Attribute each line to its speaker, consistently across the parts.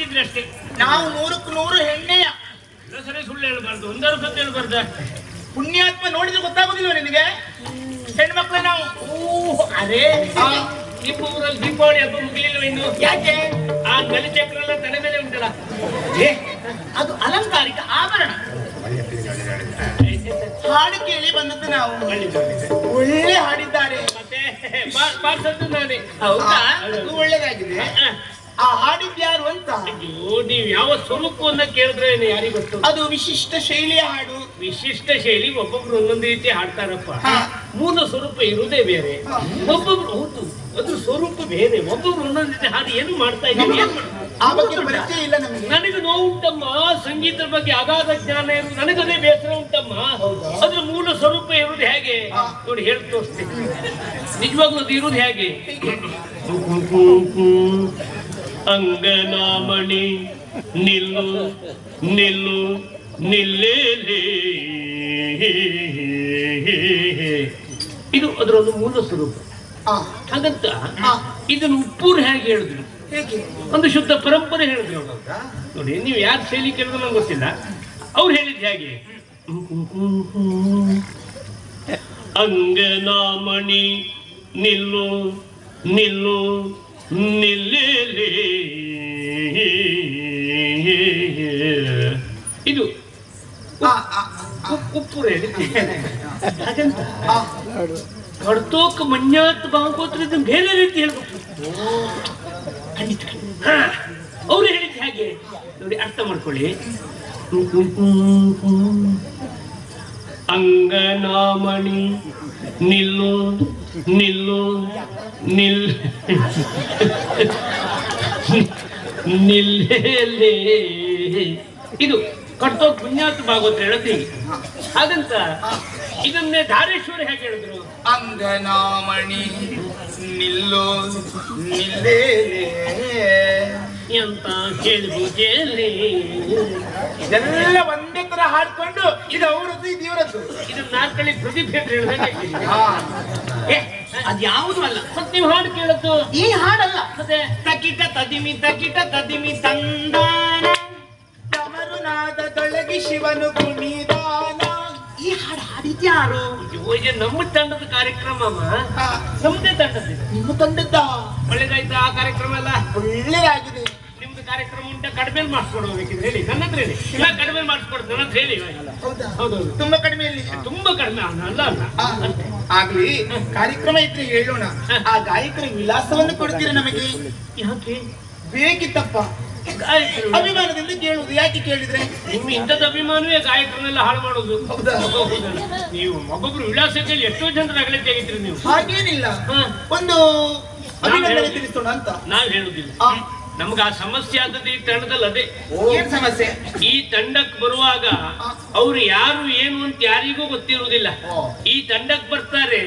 Speaker 1: ಮಾಡಿದ್ರೆ ಅಷ್ಟೇ.
Speaker 2: ನಾವು 100ಕ್ಕೆ 100 ಹೆಣ್ಣೆಯ.
Speaker 1: ಎಲ್ಲ ಸರಿ ಸುಳ್ಳು ಹೇಳ್ಬಾರ್ದು, ಒಂದಾರು ಸತ್ಯ ಹೇಳ್ಬಾರ್ದ.
Speaker 2: ಪುಣ್ಯಾತ್ಮ ನೋಡಿದ್ರೆ ಗೊತ್ತಾಗುದಿಲ್ವ ನಿನಗೆ? ಹೆಣ್ಮಕ್ಳ ನಾವು.
Speaker 1: ಅದೇ ನಿಮ್ಮ ಊರಲ್ಲಿ ದೀಪಾವಳಿ ಹಬ್ಬ ಮುಗಿಲಿಲ್ವ ಇನ್ನು?
Speaker 2: ಯಾಕೆ?
Speaker 1: ಆ ಗಲಿಚಕ್ರ ಎಲ್ಲ ತಲೆ ಮೇಲೆ ಉಂಟಲ್ಲ,
Speaker 2: ಅದು ಅಲಂಕಾರಿಕ ಆಭರಣ. ಹಾಡು ಕೇಳಿ ಬಂದದ್ದು ನಾವು. ಒಳ್ಳೆ ಹಾಡಿದ್ದಾರೆ.
Speaker 1: ಮತ್ತೆ ಬಾರ್ಸದ್ದು ನಾನೇ.
Speaker 2: ಹೌದಾ? ಒಳ್ಳೆದಾಗಿದೆ. ಆ ಹಾಡಿದ್ಯಾರು ಅಂತ?
Speaker 1: ಅಯ್ಯೋ, ನೀವು ಯಾವ ಸ್ವರೂಪವನ್ನ ಕೇಳಿದ್ರೆ ಯಾರಿಗೂ ಗೊತ್ತು.
Speaker 2: ಅದು ವಿಶಿಷ್ಟ ಶೈಲಿಯ ಹಾಡು.
Speaker 1: ವಿಶಿಷ್ಟ ಶೈಲಿ, ಒಬ್ಬೊಬ್ರು ಒಂದೊಂದು ರೀತಿ ಹಾಡ್ತಾರಪ್ಪ. ಮೂಲ ಸ್ವರೂಪ ಇರುವುದೇ ಬೇರೆ. ಒಬ್ಬೊಬ್ರು ಹೌದು, ಅದ್ರ ಸ್ವರೂಪ ಬೇರೆ. ಒಬ್ಬೊಬ್ರು ಒಂದೊಂದು ರೀತಿ ಹಾಡು ಏನು ಮಾಡ್ತಾ ಇದ್ದೀವಿ.
Speaker 2: ಆ ಬಗ್ಗೆ ಪರಿಚಯ ಇಲ್ಲ ನಮಗೆ.
Speaker 1: ನನಗೆ ನೋವು ಉಂಟಮ್ಮ, ಸಂಗೀತದ ಬಗ್ಗೆ ಅಗಾಧ ಜ್ಞಾನ ಇರುವುದು. ನನಗದೇ ಬೇಸರ ಉಂಟಮ್ಮ. ಅದ್ರ ಮೂಲ ಸ್ವರೂಪ ಇರುವುದು ಹೇಗೆ ನೋಡಿ ಹೇಳಿ ತೋರಿಸ್ತೀನಿ. ನಿಜವಾಗ್ಲೂ ಅದು ಇರುವುದು ಹೇಗೆ? ಅಂಗನಾಮಣಿ ನಿಲ್ಲು ನಿಲ್ಲು ನಿಲ್ಲೇಲೇ, ಇದು ಅದರೊಂದು ಮೂಲ ಸ್ವರೂಪ. ಹಾಗಂತ ಇದನ್ನು ಉಪ್ಪೂರು ಹೇಗೆ ಹೇಳಿದ್ರು? ಒಂದು ಶುದ್ಧ ಪರಂಪರೆ ಹೇಳಿದ್ರು ನೋಡಿ. ನೀವು ಯಾರು ಶೈಲಿ ಕೇಳಿದ್ರು ನಂಗೆ ಗೊತ್ತಿಲ್ಲ, ಅವ್ರು ಹೇಳಿದ್ ಹೇಗೆ? ಅಂಗನಾಮಣಿ ನಿಲ್ಲು ನಿಲ್ಲು ನಿಲ್ಲೇಲೇ, ಇದು ಉಪ್ಪು ಹೇಳಿದ್ದೆ. ಹಾಗಂತ ಕಡ್ತೋಕ್ ಮಣ್ಯಾತ್ ಭಾಗವತ್ರ ಇದನ್ನು ಬೇರೆ ರೀತಿ ಹೇಳ್ಬೇಕು. ಖಂಡಿತ ಅವ್ರು ಹೇಳಿದ್ ಹೇಗೆ ನೋಡಿ, ಅರ್ಥ ಮಾಡ್ಕೊಳ್ಳಿ. ಅಂಗನಾಮಣಿ ನಿಲ್ಲು ನಿಲ್ಲು ನಿಲ್ ನಿಲ್ಲೇಲೇ, ಇದು ಕಡ್ತೋಕ್ ಪುಣ್ಯಾತ್ ಭಾಗವತ್ರ ಹೇಳ್ತೀವಿ. ಹಾಗಂತ ಇದನ್ನೇ ಧಾರೇಶ್ವರ ಹೇಗೆ ಹೇಳಿದ್ರು?
Speaker 2: ಅಂಗನಾಮಣಿ ನಿಲ್ಲು ನಿಲ್ಲೇಲೇ
Speaker 1: ಅಂತ ಹೇಳ್ಬೋದೇಲಿ.
Speaker 2: ಇದೆಲ್ಲ ಒಂದೇ ತರ ಹಾಡ್ಕೊಂಡು ಇದು ಅವರದ್ದು ಇದು ಇವರದ್ದು.
Speaker 1: ಇದು ನಾಲ್ಕಳಿ ಪ್ರದೀಪ್ ಅಂತ ಹೇಳಿದಾಗ
Speaker 2: ಅದು ಯಾವುದು ಅಲ್ಲ.
Speaker 1: ಮತ್ತೆ ನೀವು ಹಾಡು ಕೇಳದ್ದು
Speaker 2: ಈ ಹಾಡಲ್ಲ.
Speaker 1: ಮತ್ತೆ
Speaker 2: ತಕಿಟ ತದಿಮಿ ತಂದಾನ ತಮರುನಾದದೊಳಗೆ ಶಿವನು ಕುಣಿದಾನ. ಈ ಹಾಡು ಹಾಡಿದ್ಯಾರು?
Speaker 1: ಇದು ನಮ್ಮ ತಂಡದ ಕಾರ್ಯಕ್ರಮ. ನಮ್ಮದೇ ತಂಡದ.
Speaker 2: ನಿಮ್ಮ ತಂಡದ್ದ?
Speaker 1: ಒಳ್ಳೇದಾಯ್ತಾ ಆ ಕಾರ್ಯಕ್ರಮ ಎಲ್ಲ?
Speaker 2: ಒಳ್ಳೆದಾಗಿದೆ.
Speaker 1: ನಿಮ್ದು ಕಾರ್ಯಕ್ರಮ ಉಂಟ, ಕಡಿಮೆ ಮಾಡಿಸ್ಕೊಡ್ಬೇಕಿದ್ರೆ ಹೇಳಿ, ನನ್ನ ಹತ್ರ ಹೇಳಿ. ಇಲ್ಲ ಕಡಿಮೆ ಮಾಡಿಸ್ಕೊಡ್ತು ನನ್ನ ಹತ್ರ ಹೇಳಿ. ಹೌದೌದು,
Speaker 2: ತುಂಬಾ ಕಡಿಮೆಯಲ್ಲಿ.
Speaker 1: ತುಂಬಾ ಕಡಿಮೆ ಅಲ್ಲ ಅಲ್ಲ.
Speaker 2: ಆಗ್ಲಿ, ಕಾರ್ಯಕ್ರಮ ಇದ್ರೆ ಹೇಳೋಣ. ಆ ಗಾಯಕರ ವಿಳಾಸವನ್ನು ಕೊಡ್ತೀರಾ ನಮಗೆ?
Speaker 1: ಯಾಕೆ
Speaker 2: ಬೇಕಿತ್ತಪ್ಪ, ಅಭಿಮಾನದಿಂದ ಕೇಳುವುದು. ಯಾಕೆ ಕೇಳಿದ್ರೆ
Speaker 1: ನಿಮ್ಮ ಇಂಥದ್ದು ಅಭಿಮಾನವೇ ಗಾಯಕರನ್ನೆಲ್ಲ ಹಾಳು ಮಾಡೋದು.
Speaker 2: ಹೌದಾ?
Speaker 1: ನೀವು ಒಬ್ಬೊಬ್ರು ವಿಳಾಸ ಕೇಳಿ ಎಷ್ಟೋ ಜನರ ಅಗಲೇ ತೆಗಿತೀರಿ ನೀವು.
Speaker 2: ಹಾಗೇನಿಲ್ಲ, ಒಂದು ಅಭಿನಂದನೆ ತಿಳಿಸೋಣ ಅಂತ.
Speaker 1: ನಾವ್ ಹೇಳುದಿಲ್ಲ, ನಮ್ಗೆ ಆ ಸಮಸ್ಯೆ ಆದದ್ದು ಈ ತಂಡದಲ್ಲಿ. ಅದೇ
Speaker 2: ಏನ್ ಸಮಸ್ಯೆ?
Speaker 1: ಈ ತಂಡಕ್ಕೆ ಬರುವಾಗ ಅವ್ರು ಯಾರು ಏನು ಅಂತ ಯಾರಿಗೂ ಗೊತ್ತಿರುವುದಿಲ್ಲ. ಈ ತಂಡಕ್ಕೆ ಬರ್ತಾರೆ,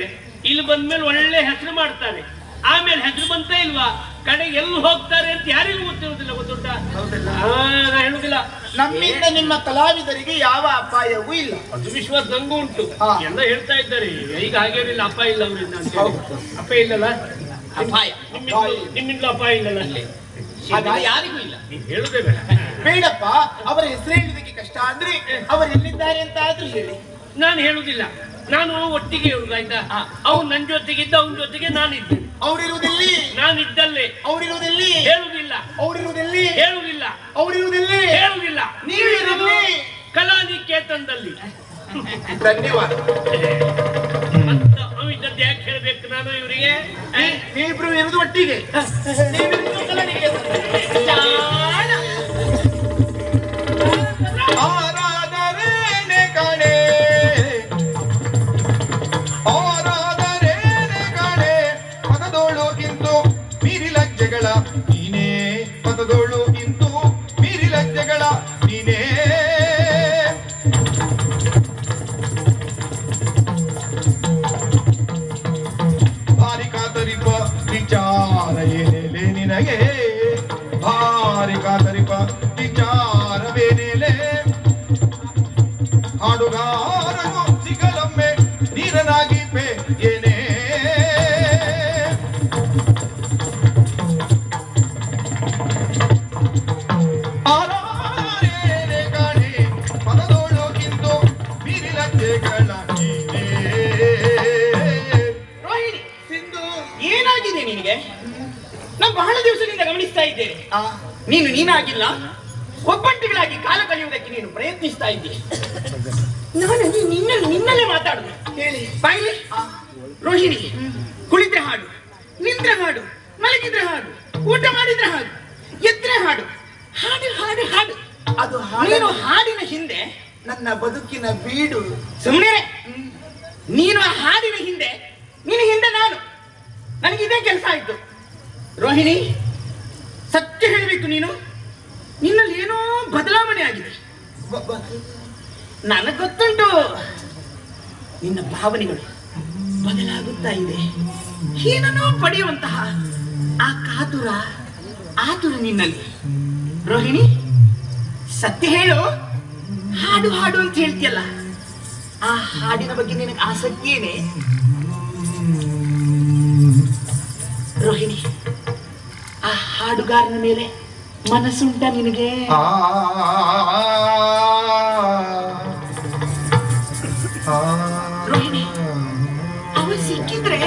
Speaker 1: ಇಲ್ಲಿ ಬಂದ್ಮೇಲೆ ಒಳ್ಳೆ ಹೆಸರು ಮಾಡ್ತಾರೆ, ಆಮೇಲೆ ಹೆಸರು ಬಂತ ಇಲ್ವಾ ಕಡೆಗೆ ಎಲ್ಲಿ ಹೋಗ್ತಾರೆ ಅಂತ ಯಾರಿಗೂ ಗೊತ್ತಿರುವುದಿಲ್ಲ. ಗೊತ್ತುಂಟಾ? ನಾ ಹೇಳುದಿಲ್ಲ,
Speaker 2: ನಮ್ಮಿಂದ ನಿಮ್ಮ ಕಲಾವಿದರಿಗೆ ಯಾವ ಅಪಾಯವೂ ಇಲ್ಲ.
Speaker 1: ಅದು ವಿಶ್ವಾಸ ನಂಗೂ ಉಂಟು. ಎಲ್ಲ ಹೇಳ್ತಾ ಇದ್ದಾರೆ ಈಗ ಹಾಗೇನಿಲ್ಲ, ಅಪಾಯ ಇಲ್ಲ ಅವರಿಂದ ಅಂತ. ಅಪಾಯ ಇಲ್ಲಲ್ಲ?
Speaker 2: ಅಪಾಯ
Speaker 1: ನಿಮ್ಮಿಂದ ಅಪಾಯ ಇಲ್ಲಲ್ಲ?
Speaker 2: ಯಾರಿಗೂ ಇಲ್ಲ.
Speaker 1: ನೀನ್ ಹೇಳುದೇ ಬೇಡ.
Speaker 2: ಬೇಡಪ್ಪ, ಅವರ ಹೆಸರು ಹೇಳಿದಕ್ಕೆ ಕಷ್ಟ ಅಂದ್ರೆ ಅವರು ಎಲ್ಲಿದ್ದಾರೆ ಅಂತ ಆದ್ರೂ ಹೇಳಿ.
Speaker 1: ನಾನು ಹೇಳುದಿಲ್ಲ, ನಾನು ಒಟ್ಟಿಗೆ ಇರುವುದು. ಆಯ್ತಾ? ಅವ್ನು ನನ್ನ ಜೊತೆಗಿದ್ದ, ಅವನ ಜೊತೆಗೆ ನಾನಿದ್ದೆ.
Speaker 2: ಅವರಿರುವುದಲ್ಲಿ
Speaker 1: ನಾನಿದ್ದಲ್ಲೇ.
Speaker 2: ಅವರಿರುವುದಲ್ಲಿ
Speaker 1: ಹೇಳುದಿಲ್ಲ.
Speaker 2: ಅವರಿರುವುದಲ್ಲಿ
Speaker 1: ಹೇಳುದಿಲ್ಲ.
Speaker 2: ಅವರಿರುವುದಲ್ಲಿ
Speaker 1: ಹೇಳುದಿಲ್ಲ.
Speaker 2: ನೀವಿರುವುದು
Speaker 1: ಕಲಾನಿಕೇತನದಲ್ಲಿ.
Speaker 2: ಧನ್ಯವಾದ.
Speaker 1: ಇದ್ದದ್ದು ಯಾಕೆ ಹೇಳ್ಬೇಕು ನಾನು ಇವರಿಗೆ?
Speaker 2: ನೀವಿಬ್ರು ಇರುವುದು ಒಟ್ಟಿಗೆ. ನೀವಿರುವುದು ಕಲಾನಿಕೇತನದಲ್ಲಿ. ಆರಾಧನೆ ಕಣೆ, ಆರಾಧನೆ ಕಣೆ, ಪದದೋಳು ಇಂದು ಮೀರಿ ಲಜ್ಜೆಗಳ ನೀನೇ, ಪದದೋಳು ಇಂದು ಮೀರಿ ಲಜ್ಜೆಗಳ ನೀನೇ. ಭಾರಿ ಕಾತರಿಪ ವಿಚಾರ ಏನೇಲೆ ನಿನಗೆ, ಭಾರಿ ಕಾತರಿಪ ವಿಚಾರವೇನೇಲೆ, ಹಾಡುಗಾರನು ಸಿಗಲೊಮ್ಮೆ ನೀರನಾಗಿ ಪೇ ಏನೇ.
Speaker 3: ನೀನು ನೀನಾಗಿಲ್ಲ, ಒಬ್ಬಂಟಿಗಳಾಗಿ ಕಾಲ ಕಳೆಯುವುದಕ್ಕೆ ನೀನು ಪ್ರಯತ್ನಿಸ್ತಾ ಇದ್ದೀಯ. ನಾನು ನಿನ್ನಲ್ಲೇ ಮಾತಾಡುದು.
Speaker 2: ಹೇಳಿ.
Speaker 3: ಬಾಯಿಲಿ. ರೋಹಿಣಿ, ಕುಳಿದ್ರೆ ಹಾಡು, ನಿಂತ್ರೆ ಹಾಡು, ಮಲಗಿದ್ರೆ ಹಾಡು, ಊಟ ಮಾಡಿದ್ರೆ ಹಾಡು, ಎದ್ರೆ ಹಾಡು, ಹಾಡು ಹಾಡು ಹಾಡು.
Speaker 2: ಅದು
Speaker 3: ನೀನು ಹಾಡಿನ ಹಿಂದೆ
Speaker 2: ನನ್ನ ಬದುಕಿನ ಬೀಡು.
Speaker 3: ಸುಮ್ಮನೆ ನೀನು ಆ ಹಾಡಿನ ಹಿಂದೆ, ನಿನ್ನ ಹಿಂದೆ ನಾನು. ನನಗಿದೇ ಕೆಲಸ ಆಯ್ತು. ರೋಹಿಣಿ, ಸತ್ಯ ಹೇಳಬೇಕು, ನಿನ್ನಲ್ಲಿ ಏನೋ ಬದಲಾವಣೆ ಆಗಿದೆ. ನನಗೆ ಗೊತ್ತುಂಟು, ನಿನ್ನ ಭಾವನೆಗಳು ಬದಲಾಗುತ್ತಾ ಇದೆ. ಏನನ್ನೋ ಪಡೆಯುವಂತಹ ಆ ಆತುರ ನಿನ್ನಲ್ಲಿ. ರೋಹಿಣಿ, ಸತ್ಯ ಹೇಳು, ಹಾಡು ಹಾಡು ಅಂತ ಹೇಳ್ತೀಯಲ್ಲ, ಆ ಹಾಡಿನ ಬಗ್ಗೆ ನಿನಗೆ ಆಸಕ್ತಿ ಏನೇ? ರೋಹಿಣಿ, ಆ ಹಾಡುಗಾರನ ಮೇಲೆ ಮನಸ್ಸುಂಟ ನಿನಗೆ? ರೋಹಿಣಿ, ಅವ ಸಿಕ್ಕಿದ್ರೆ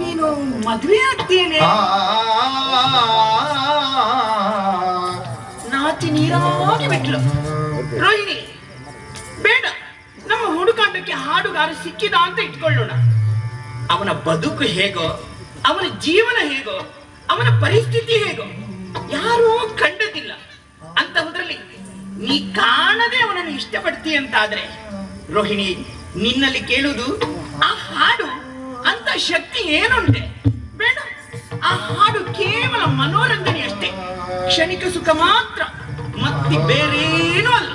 Speaker 3: ನೀನು ಮದುವೆ ಆಗ್ತೇನೆ. ನಾಚಿ ನೀರಾಗಿ ಬಿಟ್ಲು. ರೋಹಿಣಿ, ಬೇಡ, ನಮ್ಮ ಹುಡುಕಾಟಕ್ಕೆ ಹಾಡುಗಾರ ಸಿಕ್ಕಿದ ಅಂತ ಇಟ್ಕೊಳ್ಳೋಣ. ಅವನ ಬದುಕು ಹೇಗೋ, ಅವನ ಜೀವನ ಹೇಗೋ, ಅವನ ಪರಿಸ್ಥಿತಿ ಹೇಗೋ ಯಾರೂ ಕಂಡದಿಲ್ಲ. ಅಂತಹುದ್ರಲ್ಲಿ ನೀ ಕಾಣದೆ ಅವನನ್ನು ಇಷ್ಟಪಡ್ತೀಯ ಅಂತಾದ್ರೆ, ರೋಹಿಣಿ, ನಿನ್ನಲ್ಲಿ ಕೇಳುವುದು ಆ ಹಾಡು ಅಂತ ಶಕ್ತಿ ಏನುಂಟೆ? ಬೇಡ, ಆ ಹಾಡು ಕೇವಲ ಮನೋರಂಜನೆ ಅಷ್ಟೇ, ಕ್ಷಣಿಕ ಸುಖ ಮಾತ್ರ, ಮತ್ತೆ ಬೇರೇನೂ ಅಲ್ಲ.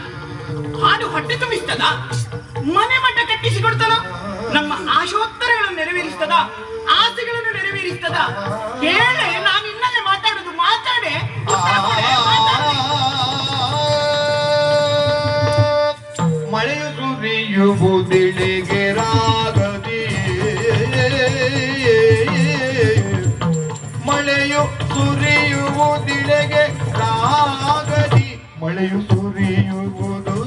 Speaker 3: ಹಾಡು ಹೊಟ್ಟೆ ತುಂಬಿಸ್ತದ, ಮನೆ ಮಠ ಕಟ್ಟಿಸಿಕೊಡ್ತದ, ನಮ್ಮ ಆಶೋತ್ತರಗಳನ್ನು ನೆರವೇರಿಸ್ತದ, ಆಸೆಗಳನ್ನು ನೆರವೇರಿಸ್ತದ? ಹೇಳೆ, ನಾನು ಇನ್ನಲ್ಲೇ ಮಾತಾಡುದು. ಮಾತಾಡೆ,
Speaker 4: ಮಳೆಯು ಸುರಿಯುವುದಿಳಿಗೆ ರಾಗದಿ, ಮಳೆಯು ಸುರಿಯುವುದಿಳೆಗೆ ರಾಗದಿ, ಮಳೆಯು ಸುರಿಯುವುದು,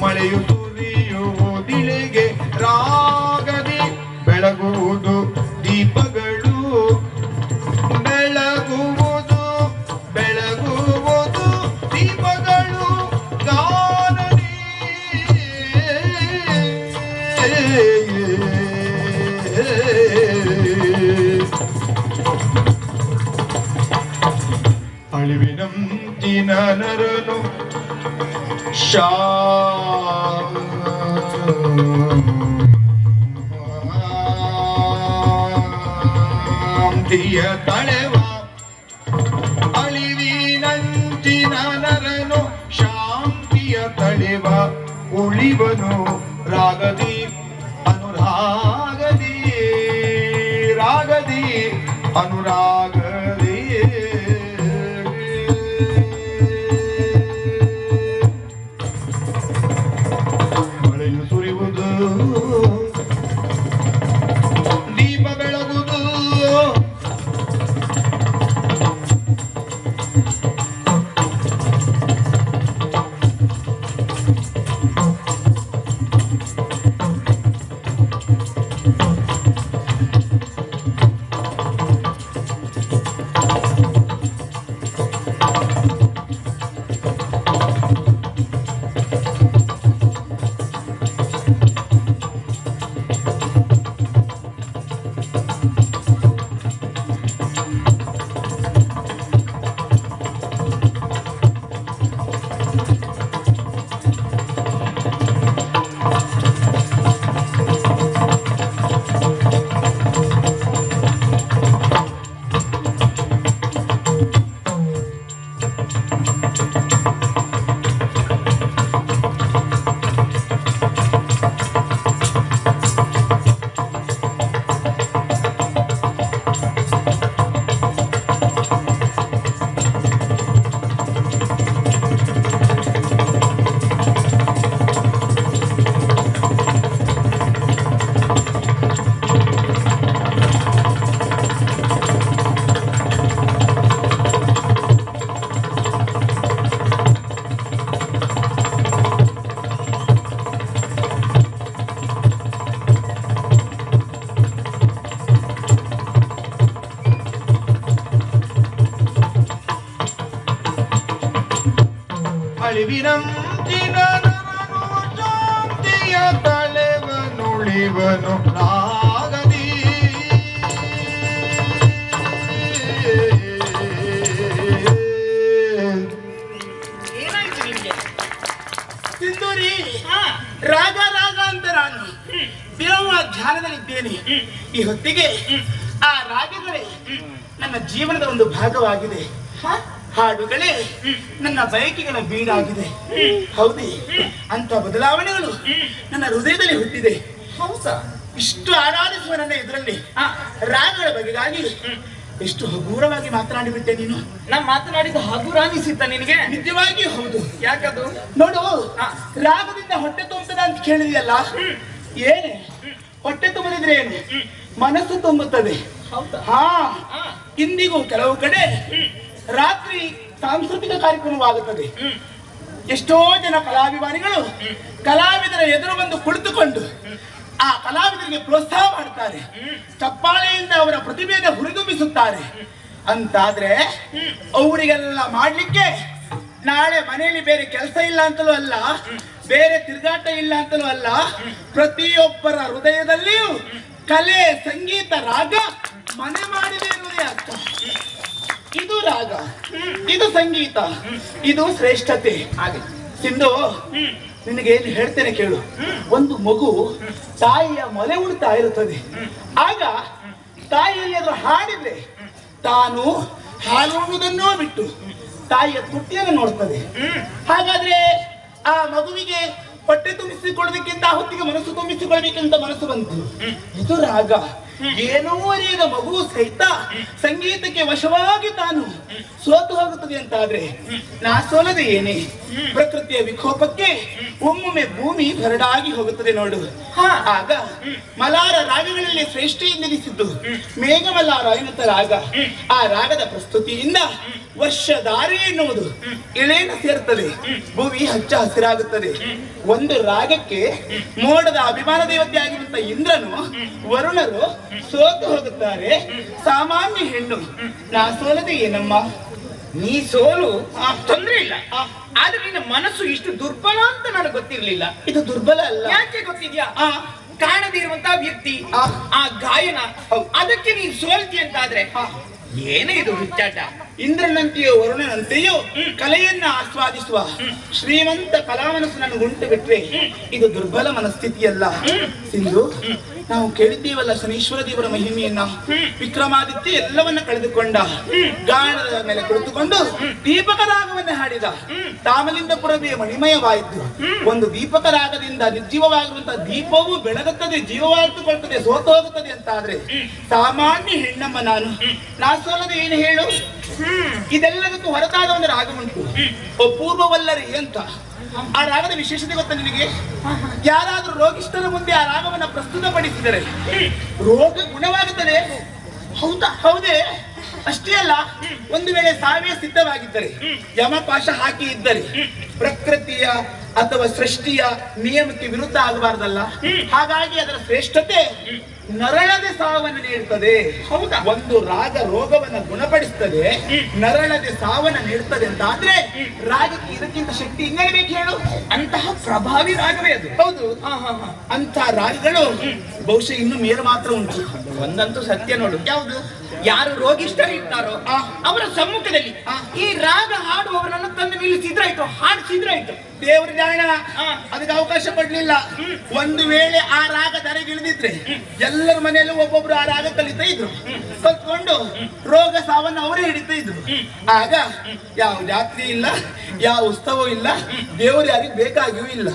Speaker 4: ಮಳೆಯು ಸುರಿಯುವುದಿಳೆಗೆ ರಾಗದಿ, ಬೆಳಗುವುದು ದೀಪಗಳು, ಬೆಳಗುವುದು ಬೆಳಗುವುದು ದೀಪಗಳು ಗಾನದಿ. ಅಳಿವಿನಂಚಿನ ನರನು ಶಾಂತಿಯ ತಳೆವ, ಅಳಿವಿನಂಚಿನ ನರನು ಶಾಂತಿಯ ತಳೆವ, ಉಳಿವನು ರಾಗದಿ ಅನುರಾಗದಿ, ರಾಗದಿ ಅನುರಾಗದಿ. ಮಳೆಯು ಸುರಿಯುವುದು, ದೀಪ ಬೆಳಗುವುದು, ಅಳಿವಿನಂಚಿನ ನರನು ಶಾಂತಿಯ ತಳೆವನುಳಿವನು ರಾಗದಿ
Speaker 3: ಏನಾಯ್ತು ನಿಮ್ಗೆ?
Speaker 2: ಸಿಂಧೂರಿ
Speaker 3: ಹಾ,
Speaker 2: ರಾಗ ರಾಗ ಅಂತ ನಾನು ಬಿಡುವ ಧ್ಯಾನದಲ್ಲಿದ್ದೇನೆ. ಈ ಹೊತ್ತಿಗೆ ಆ ರಾಗಗಳೇ ನನ್ನ ಜೀವನದ ಒಂದು ಭಾಗವಾಗಿದೆ.
Speaker 3: ಹಾ?
Speaker 2: ಹಾಡುಗಳೇ ನನ್ನ ಬಯಕೆಗಳ ಬೀಡಾಗಿದೆ. ಹೌದೇ, ಅಂತ ಬದಲಾವಣೆಗಳು ನನ್ನ ಹೃದಯದಲ್ಲಿ ಹುಟ್ಟಿದೆ.
Speaker 3: ಹೌದಾ?
Speaker 2: ಇಷ್ಟು ಆರಾಧಿಸುವ ನನ್ನ ಎದುರಲ್ಲಿ
Speaker 3: ಆ,
Speaker 2: ರಾಗಗಳ ಬಗೆಗಾಗಿ ಎಷ್ಟು ಹಗೂರವಾಗಿ ಮಾತನಾಡಿಬಿಟ್ಟೆ ನೀನು.
Speaker 3: ನಾ ಮಾತನಾಡಿದ ಹಗುರ ಅನಿಸಿತ್ತ ನಿನಗೆ?
Speaker 2: ನಿಜವಾಗಿಯೂ ಹೌದು.
Speaker 3: ಯಾಕದು?
Speaker 2: ನೋಡು,
Speaker 3: ಆ.
Speaker 2: ರಾಗದಿಂದ ಹೊಟ್ಟೆ ತುಂಬುತ್ತದೆ ಅಂತ ಕೇಳಿದೆಯಲ್ಲ, ಏನೇ ಹೊಟ್ಟೆ ತುಂಬದಿದ್ರೆ ಏನು, ಮನಸ್ಸು ತುಂಬುತ್ತದೆ.
Speaker 3: ಹೌದಾ?
Speaker 2: ಹಾ,
Speaker 3: ಆ,
Speaker 2: ಇಂದಿಗೂ ಕೆಲವು ಕಡೆ ರಾತ್ರಿ ಸಾಂಸ್ಕೃತಿಕ ಕಾರ್ಯಕ್ರಮವಾಗುತ್ತದೆ. ಎಷ್ಟೋ ಜನ ಕಲಾಭಿಮಾನಿಗಳು ಕಲಾವಿದರ ಎದುರು ಬಂದು ಕುಳಿತುಕೊಂಡು ಆ ಕಲಾವಿದರಿಗೆ ಪ್ರೋತ್ಸಾಹ ಮಾಡ್ತಾರೆ, ಚಪ್ಪಾಳೆಯಿಂದ ಅವರ ಪ್ರತಿಭೆಯನ್ನು ಹುರಿದುಂಬಿಸುತ್ತಾರೆ. ಅಂತಾದ್ರೆ ಅವರಿಗೆಲ್ಲ ಮಾಡ್ಲಿಕ್ಕೆ ನಾಳೆ ಮನೆಯಲ್ಲಿ ಬೇರೆ ಕೆಲಸ ಇಲ್ಲ ಅಂತಲೂ ಅಲ್ಲ, ಬೇರೆ ತಿರುಗಾಟ ಇಲ್ಲ ಅಂತಲೂ ಅಲ್ಲ, ಪ್ರತಿಯೊಬ್ಬರ ಹೃದಯದಲ್ಲಿಯೂ ಕಲೆ, ಸಂಗೀತ, ರಾಗ ಮನೆ ಮಾಡಿದೆ ಇರುವುದೇ ಅರ್ಥ. ಇದು ರಾಗ, ಇದು ಸಂಗೀತ, ಇದು ಶ್ರೇಷ್ಠತೆ.
Speaker 3: ಹಾಗೆ
Speaker 2: ಸಿಂಧು, ನಿನಗೇನು ಹೇಳ್ತೇನೆ ಕೇಳು. ಒಂದು ಮಗು ತಾಯಿಯ ಮೊಲೆ ಉಡ್ತಾ ಇರುತ್ತದೆ. ಆಗ ತಾಯಿಯಲ್ಲಿ ಅದು ಹಾಡಿದ್ರೆ ತಾನು ಹಾಲುವುದನ್ನೋ ಬಿಟ್ಟು ತಾಯಿಯ ತುಟಿಯನ್ನು ನೋಡ್ತದೆ. ಹಾಗಾದ್ರೆ ಆ ಮಗುವಿಗೆ ಹೊಟ್ಟೆ ತುಂಬಿಸಿಕೊಳ್ಳೋದಕ್ಕಿಂತ ಹೊತ್ತಿಗೆ ಮನಸ್ಸು ತುಂಬಿಸಿಕೊಳ್ಬೇಕಂತ ಮನಸ್ಸು ಬಂತು. ಇದು ರಾಗ. ಏನೋ ಅರಿಯದ ಮಗು ಸಹಿತ ಸಂಗೀತಕ್ಕೆ ವಶವಾಗಿ ತಾನು ಸೋತು ಹೋಗುತ್ತದೆ ಅಂತಾದ್ರೆ ನಾ ಸೋಲದೆ ಏನೇ? ಪ್ರಕೃತಿಯ ವಿಕೋಪಕ್ಕೆ ಒಮ್ಮೊಮ್ಮೆ ಭೂಮಿ ಬರಡಾಗಿ ಹೋಗುತ್ತದೆ ನೋಡು. ಆಗ ಮಲಾರ ರಾಗಗಳಲ್ಲಿ ಶ್ರೇಷ್ಠ ಎಂದೆನಿಸಿದ್ದು ಮೇಘಮಲಾರ ಎನ್ನುತ್ತ ರಾಗ. ಆ ರಾಗದ ಪ್ರಸ್ತುತಿಯಿಂದ ವರ್ಷಧಾರೆ ಎನ್ನುವುದು ಎಳೆಯನ್ನು ಸೇರ್ತದೆ, ಭೂಮಿ ಹಚ್ಚ ಹಸಿರಾಗುತ್ತದೆ. ಒಂದು ರಾಗಕ್ಕೆ ಮೋಡದ ಅಭಿಮಾನ ದೇವತೆ ಆಗಿರುವಂತ ಇಂದ್ರನು, ವರುಣರು ಸೋತು ಹೋಗುತ್ತಾರೆ. ಸಾಮಾನ್ಯ ಹೆಣ್ಣು ನಾ ಸೋಲದೆ ಏನಮ್ಮ?
Speaker 3: ನೀ ಸೋಲು ತೊಂದ್ರೆ ಇಲ್ಲ, ಆದ್ರೆ ನಿನ್ನ ಮನಸ್ಸು ಇಷ್ಟು ದುರ್ಬಲ ಅಂತ ನನಗೆ ಗೊತ್ತಿರ್ಲಿಲ್ಲ.
Speaker 2: ಇದು ದುರ್ಬಲ ಅಲ್ಲ.
Speaker 3: ಯಾಕೆ ಗೊತ್ತಿದ್ಯಾ? ಕಾಣದೇ ಇರುವಂತಹ ವ್ಯಕ್ತಿ, ಆ ಗಾಯನ, ಅದಕ್ಕೆ ನೀನ್ ಸೋಲ್ತಿ ಅಂತಾದ್ರೆ ಏನೇ ಇದು ಹುಚ್ಚಾಟ?
Speaker 2: ಇಂದ್ರನಂತೆಯೋ ವರುಣನಂತೆಯೋ ಕಲೆಯನ್ನ ಆಸ್ವಾದಿಸುವ ಶ್ರೀಮಂತ ಕಲಾಮನಸ್ಸು ನನಗುಂಟು ಬಿಟ್ರೆ ಇದು ದುರ್ಬಲ ಮನಸ್ಥಿತಿಯಲ್ಲ. ಸಿಂಧು, ನಾವು ಕೇಳಿದ್ದೀವಲ್ಲ ಶನೀಶ್ವರ ದೇವರ ಮಹಿಮೆಯನ್ನ. ವಿಕ್ರಮಾದಿತ್ಯ ಎಲ್ಲವನ್ನ ಕಳೆದುಕೊಂಡ, ಗಾಣದ ಮೇಲೆ ಕುಳಿತುಕೊಂಡು ದೀಪಕ ರಾಗವನ್ನ ಹಾಡಿದ. ತಾಮಲಿಂದ ಪುರವೇ ಮಣಿಮಯವಾಯಿತು. ಒಂದು ದೀಪಕ ರಾಗದಿಂದ ನಿರ್ಜೀವವಾಗಿರುವಂತಹ ದೀಪವು ಬೆಳಗುತ್ತದೆ, ಜೀವವಾಗುತ್ತದೆ, ಸೋತು ಹೋಗುತ್ತದೆ ಅಂತಾದ್ರೆ ಸಾಮಾನ್ಯ ಹೆಣ್ಣಮ್ಮ ನಾನು ನಾ ಸೋಲದೆ ಏನು ಹೇಳು? ಇದೆಲ್ಲದಕ್ಕೂ ಹೊರತಾದ ಒಂದು ರಾಗ ಉಂಟು, ಅಪೂರ್ವವಲ್ಲರಿ ಅಂತ. ಆ ರಾಗದ ವಿಶೇಷತೆ ಗೊತ್ತಾ ನಿನಗೆ? ಯಾರಾದ್ರೂ ರೋಗಿಷ್ಠರ ಮುಂದೆ ಆ ರಾಗವನ್ನ ಪ್ರಸ್ತುತಪಡಿಸಿದರೆ ರೋಗ ಗುಣವಾಗುತ್ತದೆ. ಹೌದಾ? ಹೌದೇ? ಅಷ್ಟೇ ಅಲ್ಲ, ಒಂದು ವೇಳೆ ಸಾವೇ ಸಿದ್ಧವಾಗಿದ್ದರೆ, ಯಮಪಾಶ ಹಾಕಿ ಇದ್ದರೆ ಪ್ರಕೃತಿಯ ಅಥವಾ ಸೃಷ್ಟಿಯ ನಿಯಮಕ್ಕೆ ವಿರುದ್ಧ ಆಗಬಾರ್ದಲ್ಲ. ಹಾಗಾಗಿ ಅದರ ಶ್ರೇಷ್ಠತೆ ನರಳದೆ ಸಾವನ್ನು ನೀಡುತ್ತದೆ.
Speaker 3: ಹೌದಾ?
Speaker 2: ಒಂದು ರಾಗ ರೋಗವನ್ನ ಗುಣಪಡಿಸ್ತದೆ, ನರಳದೆ ಸಾವನ್ನ ನೀಡುತ್ತದೆ ಅಂತ ಆದ್ರೆ ರಾಗಕ್ಕೆ ಇದಕ್ಕಿಂತ ಶಕ್ತಿ ಇನ್ನೇನು ಬೇಕು ಹೇಳು?
Speaker 3: ಅಂತಹ ಪ್ರಭಾವಿ ರಾಗವೇ ಅದು.
Speaker 2: ಹೌದು. ಅಂತ ರಾಗಗಳು ಬಹುಶಃ ಇನ್ನು ಮೇಲು ಮಾತ್ರ ಉಂಟು.
Speaker 3: ಒಂದಂತೂ ಸತ್ಯ ನೋಡು,
Speaker 2: ಯಾವುದು?
Speaker 3: ಯಾರು ರೋಗಿಷ್ಠರು ಇರ್ತಾರೋ ಅವರ ಸಮ್ಮುಖದಲ್ಲಿ ಈ ರಾಗ ಹಾಡುವವರನ್ನು ತಂದು ನಿಲ್ಲಿಸಿದ್ರಾಯ್ತು, ಹಾಡಿಸಿದ್ರಾಯ್ತು.
Speaker 2: ದೇವ್ರ ಜಾಣ ಅದಕ್ಕೆ ಅವಕಾಶ ಕೊಡ್ಲಿಲ್ಲ. ಒಂದು ವೇಳೆ ಆ ರಾಗ ಧರೆಗಿಳಿದಿದ್ರೆ ಎಲ್ಲರ ಮನೆಯಲ್ಲೂ ಒಬ್ಬೊಬ್ರು ಆ ರಾಗ ಕಲಿತಾ ಇದ್ರು, ಕಲ್ತ್ಕೊಂಡು ರೋಗ ಸಾವನ್ನು ಅವರೇ ಹಿಡಿತಾ ಇದ್ರು. ಆಗ ಯಾವ ಜಾತ್ರೆ ಇಲ್ಲ, ಯಾವ ಉತ್ಸವ ಇಲ್ಲ, ದೇವರು ಯಾರಿಗೆ ಬೇಕಾಗಿಯೂ ಇಲ್ಲ.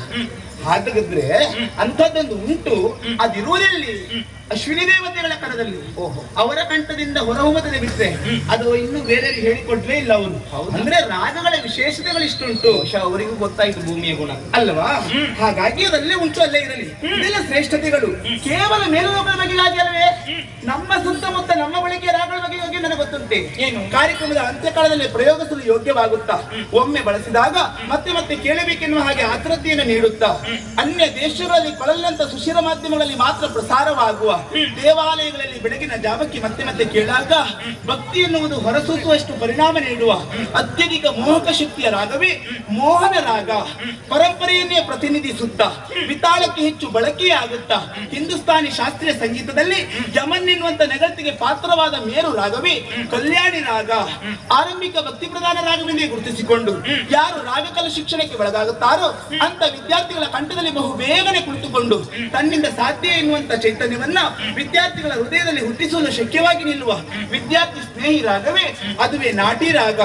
Speaker 2: ಹಾಗಾದ್ರೆ ಅಂಥದ್ದೊಂದು ಉಂಟು, ಅದಿರುವುದಲ್ಲಿ ಅಶ್ವಿನಿ ದೇವತೆಗಳ ಕರದಲ್ಲಿ. ಅವರ ಕಂಠದಿಂದ ಹೊರಹೊಮ್ಮುತ್ತದೆ ಬಿಟ್ರೆ ಅದು ಇನ್ನು ಬೇರೆ ಹೇಳಿಕೊಡ್ಲೇ ಇಲ್ಲ ಅವರು. ಅಂದ್ರೆ ರಾಗಗಳ ವಿಶೇಷತೆಗಳು ಇಷ್ಟುಂಟು,
Speaker 3: ಅವರಿಗೂ ಗೊತ್ತಾಯ್ತು ಭೂಮಿಯ ಗುಣ
Speaker 2: ಅಲ್ವಾ? ಹಾಗಾಗಿ ಅದಲ್ಲೇ ಉಂಟು, ಅಲ್ಲೇ ಇರಲಿ. ಇದೆಲ್ಲ ಶ್ರೇಷ್ಠತೆಗಳು ಕೇವಲ ಮೇಲುಲೋಕದ ಬಗೆಗಾಗಿ ಅಲ್ವೇ? ನಮ್ಮ ಸುತ್ತಮುತ್ತ ನಮ್ಮ ಬಳಿಕೆ ರಾಗಗಳ ಬಗೆಗಾಗಿ ನನಗೆ ಗೊತ್ತುಂಟೆ. ಏನು ಕಾರ್ಯಕ್ರಮದ ಅಂತ್ಯಕಾಲದಲ್ಲಿ ಪ್ರಯೋಗಿಸಲು ಯೋಗ್ಯವಾಗುತ್ತಾ, ಒಮ್ಮೆ ಬಳಸಿದಾಗ ಮತ್ತೆ ಮತ್ತೆ ಕೇಳಬೇಕೆನ್ನುವ ಹಾಗೆ ಆತುರತೆಯನ್ನು ನೀಡುತ್ತಾ, ಅನ್ಯ ದೇಶಗಳಲ್ಲಿ ಕೊಳಲಂತ ಸುಶೀಲ ಮಾಧ್ಯಮಗಳಲ್ಲಿ ಮಾತ್ರ ಪ್ರಸಾರವಾಗುವ ದೇವಾಲಯಗಳಲ್ಲಿ ಬೆಳಗಿನ ಜಾವಕ್ಕೆ ಮತ್ತೆ ಮತ್ತೆ ಕೇಳಾಗ ಭಕ್ತಿ ಎನ್ನುವುದು ಹೊರಸೂಸುವಷ್ಟು ಪರಿಣಾಮ ನೀಡುವ ಅತ್ಯಧಿಕ ಮೋಹಕ ಶಕ್ತಿಯ ರಾಗವೇ ಮೋಹನ ರಾಗ. ಪರಂಪರೆಯನ್ನೇ ಪ್ರತಿನಿಧಿಸುತ್ತಾ ವಿತಾಳಕ್ಕೆ ಹೆಚ್ಚು ಬಳಕೆಯಾಗುತ್ತಾ ಹಿಂದೂಸ್ತಾನಿ ಶಾಸ್ತ್ರೀಯ ಸಂಗೀತದಲ್ಲಿ ಯಮನ್ ಎನ್ನುವಂತ ನೆಗಳ್ತಿಗೆ ಪಾತ್ರವಾದ ಮೇರು ರಾಗವೇ ಕಲ್ಯಾಣಿ ರಾಗ. ಆರಂಭಿಕ ಭಕ್ತಿ ಪ್ರಧಾನ ರಾಗವೆಂದೇ ಗುರುತಿಸಿಕೊಂಡು ಯಾರು ರಾಗಕಲ ಶಿಕ್ಷಣಕ್ಕೆ ಒಳಗಾಗುತ್ತಾರೋ ಅಂತ ವಿದ್ಯಾರ್ಥಿಗಳ ಕಂಠದಲ್ಲಿ ಬಹು ಬೇಗನೆ ಕುಳಿತುಕೊಂಡು ತನ್ನಿಂದ ಸಾಧ್ಯ ಎನ್ನುವಂತ ಚೈತನ್ಯವನ್ನ ವಿದ್ಯಾರ್ಥಿಗಳ ಹೃದಯದಲ್ಲಿ ಹುಟ್ಟಿಸಲು ಶಕ್ಯವಾಗಿ ನಿಲ್ಲುವ ವಿದ್ಯಾರ್ಥಿ ಸ್ನೇಹಿ ರಾಗವೇ ಅದುವೇ ನಾಟಿ ರಾಗ.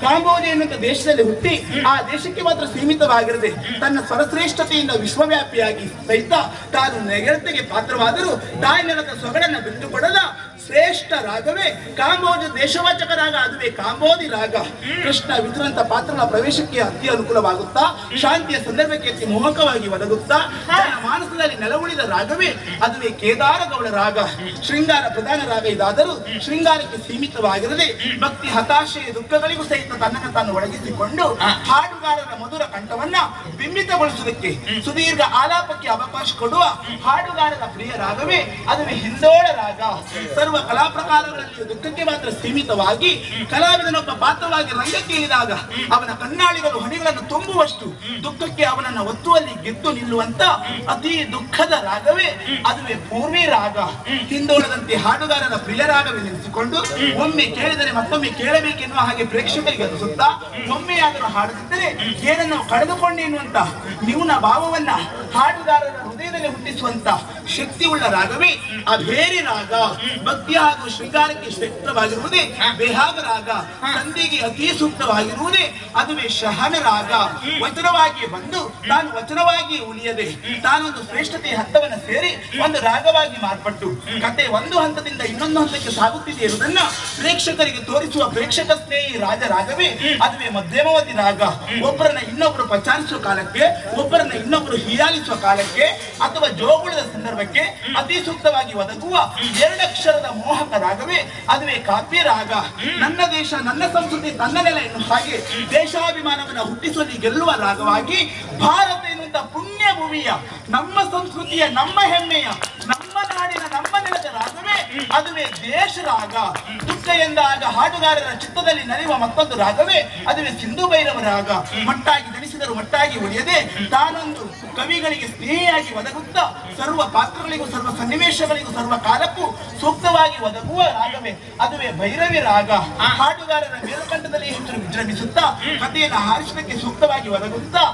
Speaker 2: ಕಾಂಬೋಡಿಯಾ ಎನ್ನುವಂತ ದೇಶದಲ್ಲಿ ಹುಟ್ಟಿ ಆ ದೇಶಕ್ಕೆ ಮಾತ್ರ ಸೀಮಿತವಾಗಿರದೆ ತನ್ನ ಸ್ವರಶ್ರೇಷ್ಠತೆಯಿಂದ ವಿಶ್ವವ್ಯಾಪಿಯಾಗಿ ಸಹಿತ ತಾನು ನೆಗೆಳತೆಗೆ ಪಾತ್ರವಾದರೂ ತಾಯ್ನೆಲದ ಸೊಗಡನ್ನ ಬಿಟ್ಟುಕೊಡದ ಶ್ರೇಷ್ಠ ರಾಗವೇ ಕಾಂಬೋಜ ದೇಶವಾಚಕ ರಾಗ, ಅದುವೇ ಕಾಂಬೋದಿ ರಾಗ. ಕೃಷ್ಣ ವಿದುರಂತ ಪಾತ್ರಗಳ ಪ್ರವೇಶಕ್ಕೆ ಅತಿ ಅನುಕೂಲವಾಗುತ್ತಾ ಶಾಂತಿಯ ಸಂದರ್ಭಕ್ಕೆ ಅತಿ ಮೋಹಕವಾಗಿ ಒದಗುತ್ತಾ ತನ್ನ ಮಾನಸದಲ್ಲಿ ನೆಲವುಳಿದ ರಾಗವೇ ಅದುವೇ ಕೇದಾರಗೌಡ ರಾಗ. ಶೃಂಗಾರ ಪ್ರಧಾನ ರಾಗ ಇದಾದರೂ ಶೃಂಗಾರಕ್ಕೆ ಸೀಮಿತವಾಗಿರದೆ ಭಕ್ತಿ ಹತಾಶೆಯ ದುಃಖಗಳಿಗೂ ಸಹಿತ ತನ್ನನ್ನು ತಾನು ಒಳಗಿಸಿಕೊಂಡು ಹಾಡುಗಾರರ ಮಧುರ ಕಂಠವನ್ನ ಬಿಂಬಿತಗೊಳಿಸುವುದಕ್ಕೆ ಸುದೀರ್ಘ ಆಲಾಪಕ್ಕೆ ಅವಕಾಶ ಕೊಡುವ ಹಾಡುಗಾರರ ಪ್ರಿಯ ರಾಗವೇ ಅದುವೇ ಹಿಂದೋಳ ರಾಗ. ಸರ್ವ ಕಲಾ ಪ್ರಕಾರಗಳಲ್ಲಿ ದುಃಖಕ್ಕೆ ಮಾತ್ರ ಸೀಮಿತವಾಗಿ ಕಲಾವಿದನೊಬ್ಬ ಪಾತ್ರವಾಗಿ ರಂಗಕ್ಕೆ ಇಳಿದಾಗ ಅವನ ಕಣ್ಣಾಳಿಗಳು ಹಣಿಗಳನ್ನು ತುಂಬುವಷ್ಟು ದುಃಖಕ್ಕೆ ಅವನನ್ನು ಒತ್ತುವಲ್ಲಿ ಗೆದ್ದು ನಿಲ್ಲುವಂತ ಅತಿ ದುಃಖದ ರಾಗವೇ ಅದುವೇ ಪೂರ್ವಿ ರಾಗ. ಹಿಂದೋಳದಂತೆ ಹಾಡುಗಾರರ ಪ್ರಿಯ ರಾಗವೆನಿಸಿಕೊಂಡು ಒಮ್ಮೆ ಕೇಳಿದರೆ ಮತ್ತೊಮ್ಮೆ ಕೇಳಬೇಕೆನ್ನುವ ಹಾಗೆ ಪ್ರೇಕ್ಷಕರಿಗೆ ಅನಿಸುತ್ತಾ ಒಮ್ಮೆಯಾದರೂ ಹಾಡುತ್ತಿದ್ದರೆ ಏನನ್ನು ಕಳೆದುಕೊಂಡೆ ಎನ್ನುವಂತ ನ್ಯೂನ ಭಾವವನ್ನ ಹಾಡುಗಾರರ ಹೃದಯದಲ್ಲಿ ಹುಟ್ಟಿಸುವಂತ ಶಕ್ತಿಯುಳ್ಳ ರಾಗವೇ ಅಭೇರಿ ರಾಗ. ಭಕ್ತಿ ಹಾಗೂ ಶೃಂಗಾರಕ್ಕೆ ಶ್ರೇಷ್ಠವಾಗಿರುವುದೇ ಬೇಹಾಗ ರಾಗ. ಸಂಧಿಗೆ ಅತಿ ಸೂಕ್ತವಾಗಿರುವುದೇ ಅದುವೇ ಶಹನ ರಾಗ. ವಚನವಾಗಿ ಬಂದು ತಾನು ವಚನವಾಗಿ ಉಳಿಯದೆ ತಾನೊಂದು ಶ್ರೇಷ್ಠತೆಯ ಹಂತವನ್ನು ಸೇರಿ ಒಂದು ರಾಗವಾಗಿ ಮಾರ್ಪಟ್ಟು ಕತೆ ಒಂದು ಹಂತದಿಂದ ಇನ್ನೊಂದು ಹಂತಕ್ಕೆ ಸಾಗುತ್ತಿದೆ ಎನ್ನುವುದನ್ನ ಪ್ರೇಕ್ಷಕರಿಗೆ ತೋರಿಸುವ ಪ್ರೇಕ್ಷಕ ಸ್ನೇಹಿ ರಾಗವೇ ಅದುವೇ ಮಧ್ಯಮವತಿ ರಾಗ. ಒಬ್ಬರನ್ನ ಇನ್ನೊಬ್ಬರು ಪಚಾರಿಸುವ ಕಾಲಕ್ಕೆ, ಒಬ್ಬರನ್ನ ಇನ್ನೊಬ್ಬರು ಹೀಯಾಲಿಸುವ ಕಾಲಕ್ಕೆ ಅಥವಾ ಜೋಗುಳದ ಸಂದರ್ಭಕ್ಕೆ ಅತಿ ಸೂಕ್ತವಾಗಿ ಒದಗುವ ಎರಡಕ್ಷರದ ಮೋಹಕ ರಾಗವೇ ಅದುವೇ ಕಾವ್ಯ ರಾಗ. ನನ್ನ ದೇಶ ನನ್ನ ಸಂಸ್ಕೃತಿ ತನ್ನ ನೆಲೆ ಎನ್ನುವ ಹಾಗೆ ದೇಶಾಭಿಮಾನವನ್ನು ಹುಟ್ಟಿಸುವಲ್ಲಿ ಗೆಲ್ಲುವ ರಾಗವಾಗಿ ಭಾರತ ಎನ್ನುವಂತ ಪುಣ್ಯ ಭೂಮಿಯ ನಮ್ಮ ಸಂಸ್ಕೃತಿಯ ನಮ್ಮ ಹೆಮ್ಮೆಯ ನಮ್ಮ ನಾಡಿನ ನಮ್ಮ ನೆಲದ ರಾಗವೇ ಅದುವೇ ದೇಶ ರಾಗ. ದುಃಖ ಎಂದಾಗ ಹಾಡುಗಾರರ ಚಿತ್ತದಲ್ಲಿ ನಲಿಯುವ ಮತ್ತೊಂದು ರಾಗವೇ ಅದುವೇ ಸಿಂಧು ಭೈರವ ರಾಗ. ಮಟ್ಟಾಗಿ ಧರಿಸಿದರು ಮಟ್ಟಾಗಿ ಉಳಿಯದೆ ತಾನೊಂದು ಕವಿಗಳಿಗೆ ಸ್ನೇಹಿಯಾಗಿ ಒದಗುತ್ತಾ ಸರ್ವ ಪಾತ್ರಗಳಿಗೂ ಸರ್ವ ಸನ್ನಿವೇಶಗಳಿಗೂ ಸರ್ವ ಕಾಲಕ್ಕೂ ಸೂಕ್ತವಾಗಿ ಒದಗುವ ರಾಗವೇ ಅದುವೇ ಭೈರವಿ ರಾಗ. ಹಾಡುಗಾರರ ಮೇಲ್ಕಂಠದಲ್ಲಿ ಹೆಚ್ಚು ವಿಜೃಂಭಿಸುತ್ತಾ ಕಥೆಯನ್ನು ಹಾರಿಸಲಿಕ್ಕೆ ಸೂಕ್ತವಾಗಿ ಒದಗುತ್ತಾ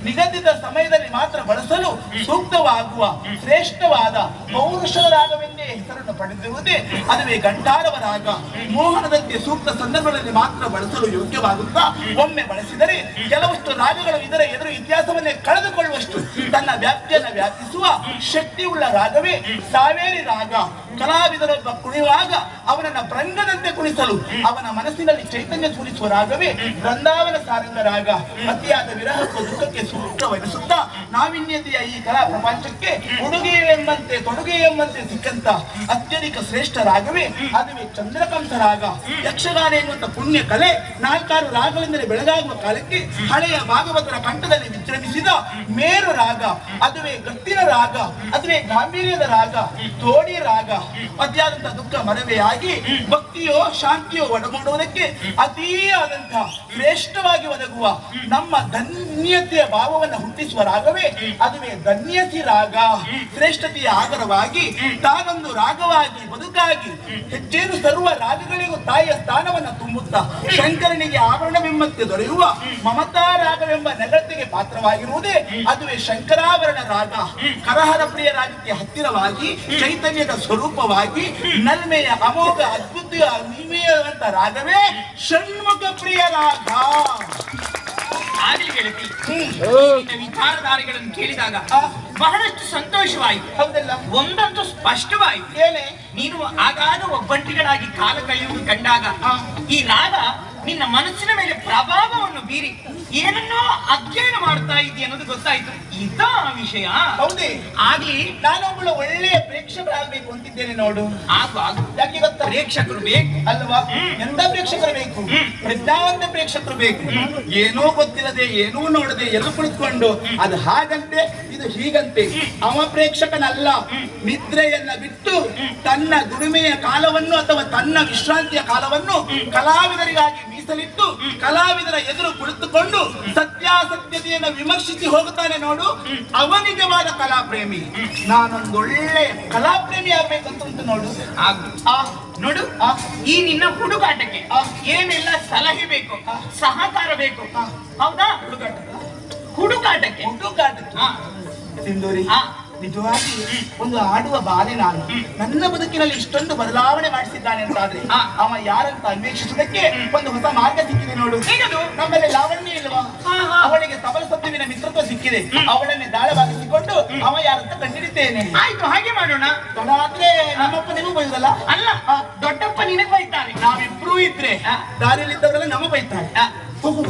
Speaker 2: ನಿಗದಿತ ಸಮಯದಲ್ಲಿ ಮಾತ್ರ ಬಳಸಲು ಸೂಕ್ತವಾಗುವ ಶ್ರೇಷ್ಠವಾದ ಪೌರುಷ ರಾಗವೆಂದೇ ಹೆಸರನ್ನು ಪಡೆದಿರುವುದೇ ಅದುವೇ ಗಂಟಾರವ ರಾಗ. ಮೋಹನದಂತೆ ಸೂಕ್ತ ಸಂದರ್ಭಗಳಲ್ಲಿ ಮಾತ್ರ ಬಳಸಲು ಯೋಗ್ಯವಾಗುತ್ತಾ ಒಮ್ಮೆ ಬಳಸಿದರೆ ಕೆಲವಷ್ಟು ರಾಗಗಳು ಇದರ ಎದುರು ಇತಿಹಾಸವನ್ನೇ ಕಳೆದುಕೊಳ್ಳುವಷ್ಟು ತನ್ನ ವ್ಯಾಪ್ತಿಯನ್ನು ವ್ಯಾಪಿಸುವ ಶಕ್ತಿಯುಳ್ಳ ರಾಗವೇ ಸಾವೇರಿ ರಾಗ. ಕಲಾವಿದರೊಬ್ಬ ಕುಣಿಯುವಾಗ ಅವನನ್ನ ಭೃಂಗದಂತೆ ಕುಣಿಸಲು ಅವನ ಮನಸ್ಸಿನಲ್ಲಿ ಚೈತನ್ಯ ತೋರಿಸುವ ರಾಗವೇ ಬೃಂದಾವನ ಸಾರಂಗ ರಾಗ. ಅತಿಯಾದ ವಿರಹಕ್ಕೂ ದುಃಖಕ್ಕೆ ಸೂಕ್ತವೆನಿಸುತ್ತಾ ನಾವಿನ್ಯತೆಯ ಈ ಕಲಾ ಪ್ರಪಂಚಕ್ಕೆ ಉಡುಗೆ ಎಂಬಂತೆ ತೊಡುಗೆ ಎಂಬಂತೆ ಸಿಕ್ಕಂತ ಅತ್ಯಧಿಕ ಶ್ರೇಷ್ಠ ರಾಗವೇ ಅದುವೇ ಚಂದ್ರಕಾಂತ ರಾಗ. ಯಕ್ಷಗಾನ ಎನ್ನುವಂತ ಪುಣ್ಯ ಕಲೆ ನಾಲ್ಕಾರು ರಾಗಗಳಿಂದಲೇ ಬೆಳಗಾಗುವ ಕಾಲಕ್ಕೆ ಹಳೆಯ ಭಾಗವತರ ಕಂಠದಲ್ಲಿ ವಿಜೃಂಭಿಸಿದ ಮೇರು ರಾಗ ಅದುವೇ ಗಟ್ಟಿನ ರಾಗ, ಅದುವೇ ಗಾಂಭೀರ್ಯದ ರಾಗ, ತೋಡಿ ರಾಗ. ಅತಿಯಾದಂತ ದುಃಖ ಮನವೆಯಾಗಿ ಭಕ್ತಿಯೋ ಶಾಂತಿಯೋ ಒಡಗೂಡುವುದಕ್ಕೆ ಅತೀಯಾದಂತಹ ಶ್ರೇಷ್ಠವಾಗಿ ಒದಗುವ ನಮ್ಮ ಧನ್ಯತೆಯ ಭಾವವನ್ನು ಹುಟ್ಟಿಸುವ ರಾಗವೇ ಅದುವೇ ಧನ್ಯತಿ ರಾಗ. ಶ್ರೇಷ್ಠತೆಯ ಆಗರವಾಗಿ ತಾನೊಂದು ರಾಗವಾಗಿ ಬದುಕಾಗಿ ಹೆಚ್ಚೇನು ಸರ್ವ ರಾಗಗಳಿಗೂ ತಾಯಿಯ ಸ್ಥಾನವನ್ನು ತುಂಬುತ್ತಾ ಶಂಕರನಿಗೆ ಆವರಣವೆಂಬಂತೆ ದೊರೆಯುವ ಮಮತಾ ರಾಗವೆಂಬ ನೆಗಳ್ತಿಗೆ ಪಾತ್ರವಾಗಿರುವುದೇ ಅದುವೇ ಶಂಕರಾಭರಣ ರಾಗ. ಕರಹರ ಪ್ರಿಯ ರಾಗಕ್ಕೆ ಹತ್ತಿರವಾಗಿ ಚೈತನ್ಯದ ಸ್ವರೂಪವಾಗಿ ನಲ್ಮೆಯ ಅಮೋಘ ಅದ್ಭುತ ನಿಮೇಯವಂತ ರಾಗವೇ ಷಣ್ಮುಖ ಪ್ರಿಯ ರಾಗ.
Speaker 3: ಆಗಲಿ ಗೆಳತಿ, ನಿನ್ನ ವಿಚಾರಧಾರೆಗಳನ್ನು ಕೇಳಿದಾಗ ಬಹಳಷ್ಟು ಸಂತೋಷವಾಯಿತು.
Speaker 2: ಹೌದಲ್ಲ?
Speaker 3: ಒಂದಂತೂ ಸ್ಪಷ್ಟವಾಯಿತು.
Speaker 2: ಏನೇ?
Speaker 3: ನೀನು ಆಗಾಗ ಒಬ್ಬಂಟಿಗಳಾಗಿ ಕಾಲ ಕಳೆಯುವುದು ಕಂಡಾಗ ಈ ರಾಗ ನಿನ್ನ ಮನಸ್ಸಿನ ಮೇಲೆ ಪ್ರಭಾವವನ್ನು ಬೀರಿ ಏನನ್ನೋ ಅಧ್ಯಯನ ಮಾಡ್ತಾ ಇದ್ದೀಯ ಅನ್ನೋದು ಗೊತ್ತಾಯ್ತು. ಇದ ವಿಷಯ.
Speaker 2: ಹೌದೇ?
Speaker 3: ಆಗ್ಲಿ,
Speaker 2: ನಾನೊಬ್ಬಳು ಒಳ್ಳೆಯ ಪ್ರೇಕ್ಷಕರಾಗಬೇಕು ಅಂತಿದ್ದೇನೆ ನೋಡು.
Speaker 3: ಆಗು ಆಗು.
Speaker 2: ಯಾಕೆ ಗೊತ್ತಾ?
Speaker 3: ಪ್ರೇಕ್ಷಕರು ಬೇಕು
Speaker 2: ಅಲ್ವಾ? ಎಂತ ಪ್ರೇಕ್ಷಕರು ಬೇಕು? ಪ್ರಜ್ಞಾವಂತ ಪ್ರೇಕ್ಷಕರು ಬೇಕು. ಏನೂ ಗೊತ್ತಿಲ್ಲದೆ ಏನೂ ನೋಡದೆ ಎಲ್ಲಿ ಕುಳಿತುಕೊಂಡು ಅದು ಹಾಗಂತೆ ಇದು ಹೀಗಂತೆ. ಅವ ಪ್ರೇಕ್ಷಕನಲ್ಲ. ನಿದ್ರೆಯನ್ನ ಬಿಟ್ಟು ತನ್ನ ದುಡಿಮೆಯ ಕಾಲವನ್ನು ಅಥವಾ ತನ್ನ ವಿಶ್ರಾಂತಿಯ ಕಾಲವನ್ನು ಕಲಾವಿದರಿಗಾಗಿ ಮೀಸಲಿಟ್ಟು ಕಲಾವಿದರ ಎದುರು ಕುಳಿತುಕೊಂಡು ಸತ್ಯಾಸತ್ಯತೆಯನ್ನು ವಿಮರ್ಶಿಸಿ ಹೋಗುತ್ತಾನೆ ನೋಡು, ಅವ ನಿಜವಾದ ಕಲಾಪ್ರೇಮಿ. ನಾನೊಂದು ಒಳ್ಳೆ ಕಲಾಪ್ರೇಮಿ ಆಗ್ಬೇಕಂತ ಉಂಟು ನೋಡು.
Speaker 3: ಆಗು. ನೋಡು, ಈ ನಿನ್ನ ಹುಡುಗಾಟಕ್ಕೆ ಏನೆಲ್ಲ ಸಲಹೆ ಬೇಕು, ಸಹಕಾರ ಬೇಕು, ಹೌದಾ? ಹುಡುಗಾಟಕ್ಕೆ
Speaker 2: ಸಿಂಧೂರಿ, ನಿಜವಾಗಿ ಒಂದು ಆಡುವ ಬಾಲೆ ನಾನು. ನನ್ನ ಬದುಕಿನಲ್ಲಿ ಇಷ್ಟೊಂದು ಬದಲಾವಣೆ ಮಾಡಿಸಿದ್ದಾನೆ ಅಂತಾದ್ರೆ ಅವ ಯಾರಂತ ಅನ್ವೇಷಿಸುವುದಕ್ಕೆ ಒಂದು ಹೊಸ ಮಾರ್ಗ ಸಿಕ್ಕಿದೆ ನೋಡು. ನಮ್ಮಲ್ಲಿ ಲಾವಣ್ಯ ಇಲ್ವಾ? ಅವಳಿಗೆ ಸಬಲ ಸತ್ಯುವಿನ ಮಿತ್ರತ್ವ ಸಿಕ್ಕಿದೆ. ಅವಳನ್ನೇ ದಾಳವಾಗಿಸಿಕೊಂಡು ಅವ ಯಾರಂತ ಕಂಡಿಡಿದ್ದೇನೆ.
Speaker 3: ಆಯ್ತು, ಹಾಗೆ ಮಾಡೋಣ.
Speaker 2: ಆದ್ರೆ ನಮ್ಮಪ್ಪ ನಿಮಗೂ ಬೈದಲ್ಲ?
Speaker 3: ಅಲ್ಲ, ದೊಡ್ಡಪ್ಪ ನಿನಗೆ ಬೈತಾರೆ.
Speaker 2: ನಾವಿಬ್ರು ಇದ್ರೆ ದಾರಿಯಲ್ಲಿದ್ದವರೆಲ್ಲ ನಮ್ಮ ಬೈತಾರೆ.
Speaker 3: ಹೋಗು